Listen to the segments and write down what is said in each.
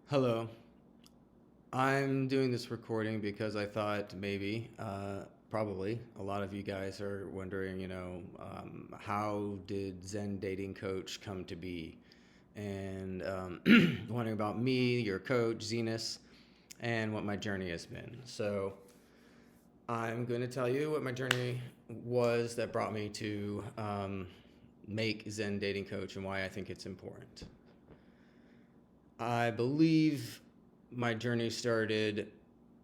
Hello. I'm doing this recording because I thought maybe, probably, a lot of you guys are wondering, how did Zen Dating Coach come to be? And wondering about me, your coach, Zenas, and what my journey has been. So I'm going to tell you what my journey was that brought me to make Zen Dating Coach and why I think it's important. I believe my journey started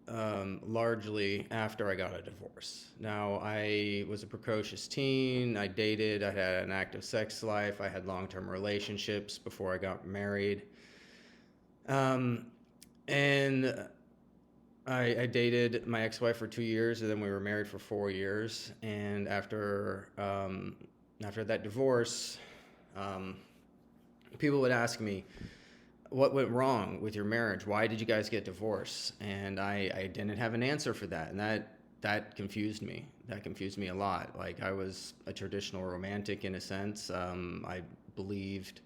largely after I got a divorce. Now, I was a precocious teen. I dated. I had an active sex life. I had long term relationships before I got married. Um, and I dated my ex wife for 2 years, and then we were married for 4 years. And after that divorce, um, people would ask me, what went wrong with your marriage? Why did you guys get divorced? And I didn't have an answer for that. And that confused me. That confused me a lot. Like, I was a traditional romantic in a sense. I believed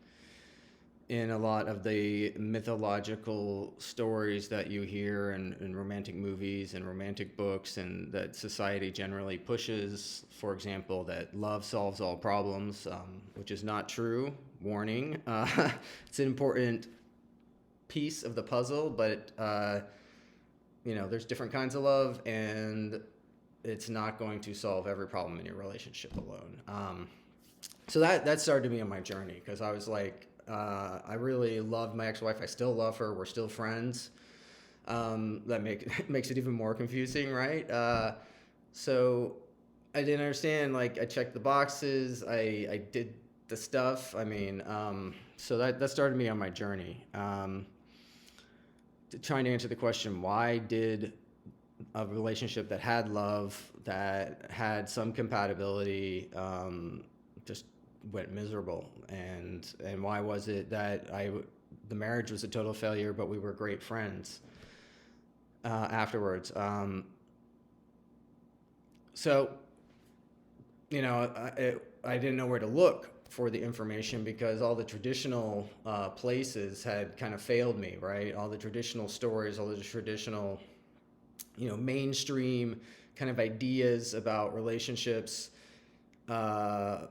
in a lot of the mythological stories that you hear in romantic movies and romantic books, and that society generally pushes. For example, that love solves all problems, which is not true. Warning. It's an important piece of the puzzle, but there's different kinds of love, and it's not going to solve every problem in your relationship alone. So that started me on my journey because I was like, I really loved my ex-wife. I still love her. We're still friends. That makes it even more confusing, right? So I didn't understand. Like, I checked the boxes. I did the stuff. So that started me on my journey. Trying to answer the question, why did a relationship that had love, that had some compatibility, just went miserable? And why was it that the marriage was a total failure, but we were great friends afterwards? So, I didn't know where to look for the information because all the traditional places had kind of failed me, right? All the traditional stories, all the traditional, mainstream kind of ideas about relationships had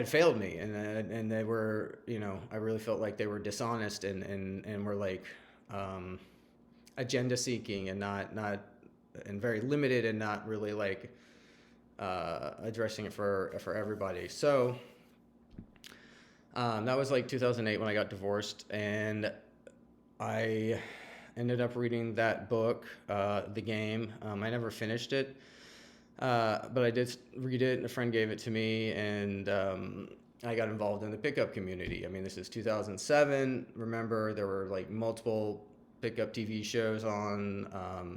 failed me, and they were, I really felt like they were dishonest and were like agenda seeking and not and very limited and not really like addressing it for everybody. So that was like 2008 when I got divorced, and I ended up reading that book, The Game. I never finished it, but I did read it, and a friend gave it to me, and I got involved in the pickup community. I mean, this is 2007. Remember, there were like multiple pickup TV shows on.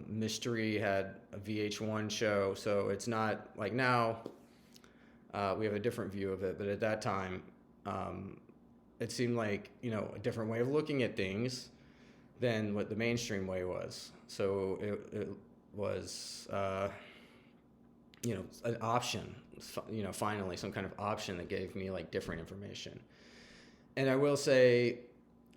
Mystery had a VH1 show, so it's not like now. We have a different view of it, but at that time, it seemed like a different way of looking at things than what the mainstream way was. So it was an option. Finally some kind of option that gave me like different information. And I will say,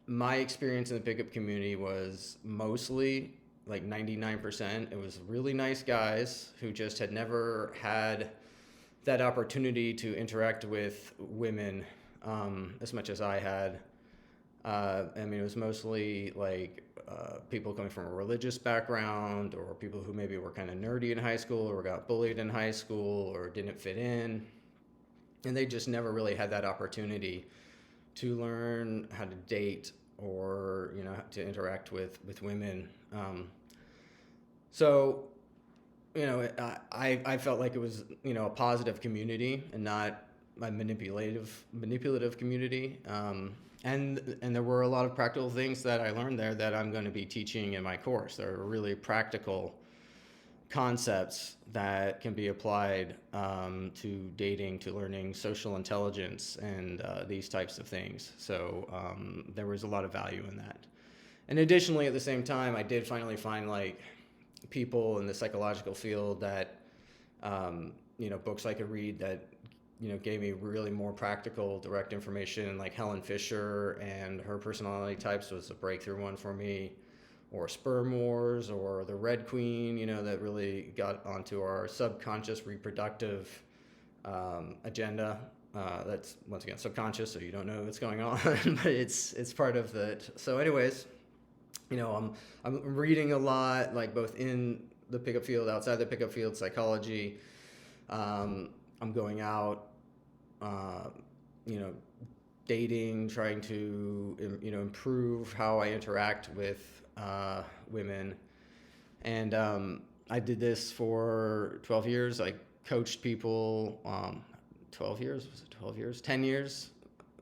my experience in the pickup community was mostly like 99%. It was really nice guys who just had never had that opportunity to interact with women as much as I had. It was mostly like people coming from a religious background, or people who maybe were kind of nerdy in high school, or got bullied in high school, or didn't fit in. And they just never really had that opportunity to learn how to date, or to interact with women. So I felt like it was a positive community and not a manipulative community. And there were a lot of practical things that I learned there that I'm going to be teaching in my course. There are really practical concepts that can be applied to dating, to learning social intelligence, and these types of things. So there was a lot of value in that. And additionally, at the same time, I did finally find like people in the psychological field that books I could read gave me really more practical, direct information. Like Helen Fisher and her personality types was a breakthrough one for me, or Sperm Wars, or the Red Queen, that really got onto our subconscious reproductive agenda. That's once again subconscious, so you don't know what's going on, but it's part of it. So, anyways, I'm reading a lot, like both in the pickup field, outside the pickup field, psychology. I'm going out, dating, trying to improve how I interact with women, and I did this for 12 years. I coached people. 12 years? Was it 12 years? 10 years?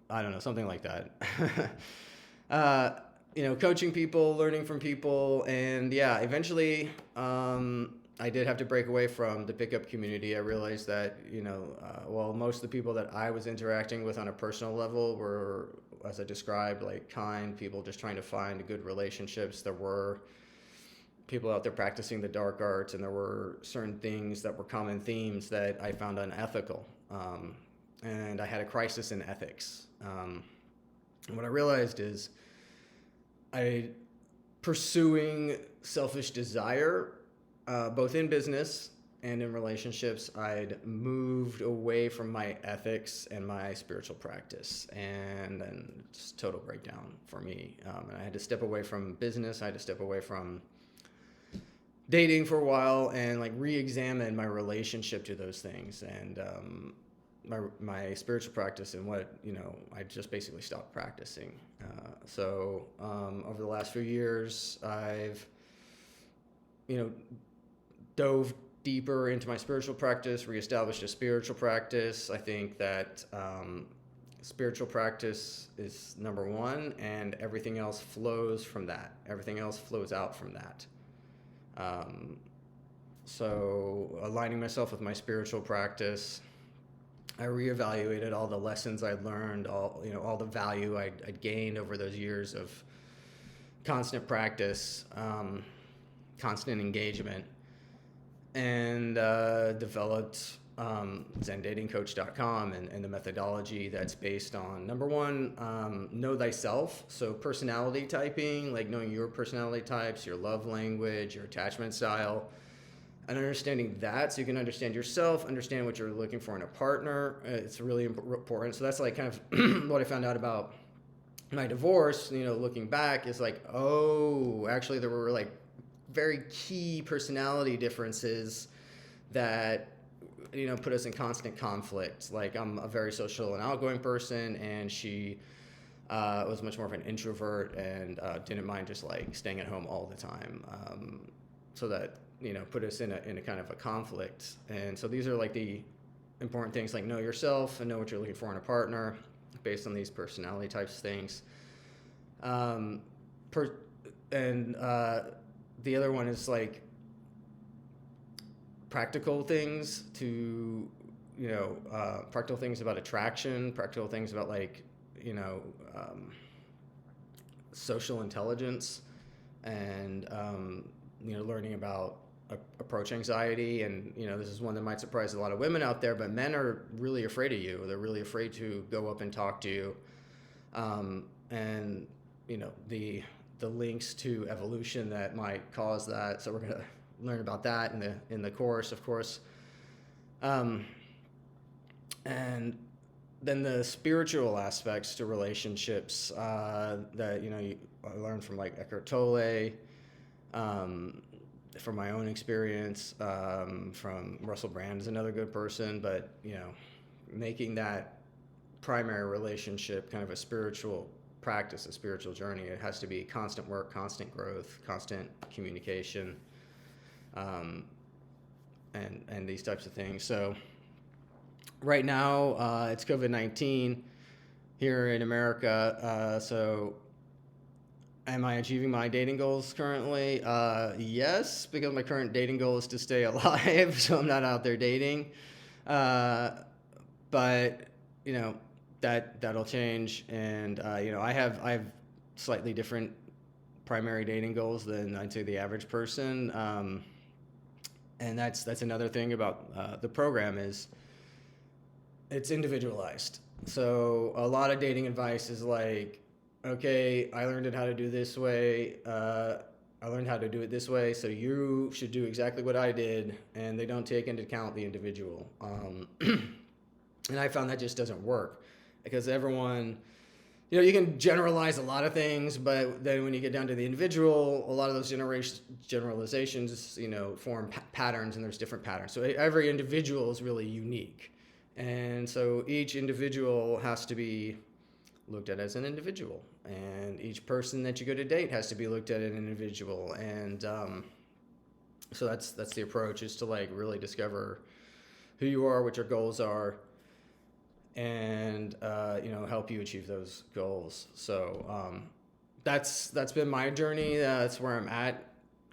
I don't know, something like that. Coaching people, learning from people, and yeah, eventually I did have to break away from the pickup community. I realized that, most of the people that I was interacting with on a personal level were, as I described, like kind people just trying to find good relationships. There were people out there practicing the dark arts, and there were certain things that were common themes that I found unethical. And I had a crisis in ethics. And what I realized is pursuing selfish desire, both in business and in relationships, I'd moved away from my ethics and my spiritual practice, and then just total breakdown for me. And I had to step away from business. I had to step away from dating for a while and like re-examine my relationship to those things, and my spiritual practice, and what I just basically stopped practicing. So over the last few years, I've dove deeper into my spiritual practice, reestablished a spiritual practice. I think that spiritual practice is number one, and everything else flows from that. Everything else flows out from that. So aligning myself with my spiritual practice, I reevaluated all the lessons I'd learned, all the value I'd gained over those years of constant practice, constant engagement, and developed ZenDatingCoach.com and the methodology that's based on, number one, know thyself. So personality typing, like knowing your personality types, your love language, your attachment style, and understanding that so you can understand yourself, understand what you're looking for in a partner. It's really important. So that's like kind of what I found out about my divorce, looking back, is like, oh, actually there were like very key personality differences that put us in constant conflict. Like, I'm a very social and outgoing person, and she was much more of an introvert, and didn't mind just like staying at home all the time. So that put us in a kind of a conflict. And so these are like the important things, like know yourself and know what you're looking for in a partner based on these personality types things. The other one is like practical things practical things about attraction, practical things about like, social intelligence, and, learning about approach anxiety. And, this is one that might surprise a lot of women out there, but men are really afraid of you. They're really afraid to go up and talk to you. And, the links to evolution that might cause that. So we're going to learn about that in the course, of course. And then the spiritual aspects to relationships that I learned from like Eckhart Tolle, from my own experience, from Russell Brand is another good person, but making that primary relationship kind of a spiritual practice, a spiritual journey. It has to be constant work, constant growth, constant communication, and these types of things. So right now, it's COVID-19 here in America. So am I achieving my dating goals currently? Yes, because my current dating goal is to stay alive, so I'm not out there dating. But that'll change, and I have slightly different primary dating goals than I'd say the average person, and that's another thing about the program is it's individualized. So a lot of dating advice is like, okay, I learned how to do this way. I learned how to do it this way, so you should do exactly what I did, and they don't take into account the individual. And I found that just doesn't work because everyone, you can generalize a lot of things, but then when you get down to the individual, a lot of those generalizations, form patterns, and there's different patterns. So every individual is really unique. And so each individual has to be looked at as an individual. And each person that you go to date has to be looked at as an individual. And so that's the approach, is to like really discover who you are, what your goals are, and help you achieve those goals. So that's been my journey. That's where I'm at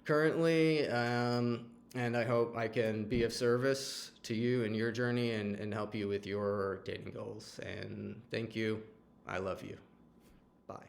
currently, and I hope I can be of service to you in your journey and help you with your dating goals. And thank you. I love you. Bye.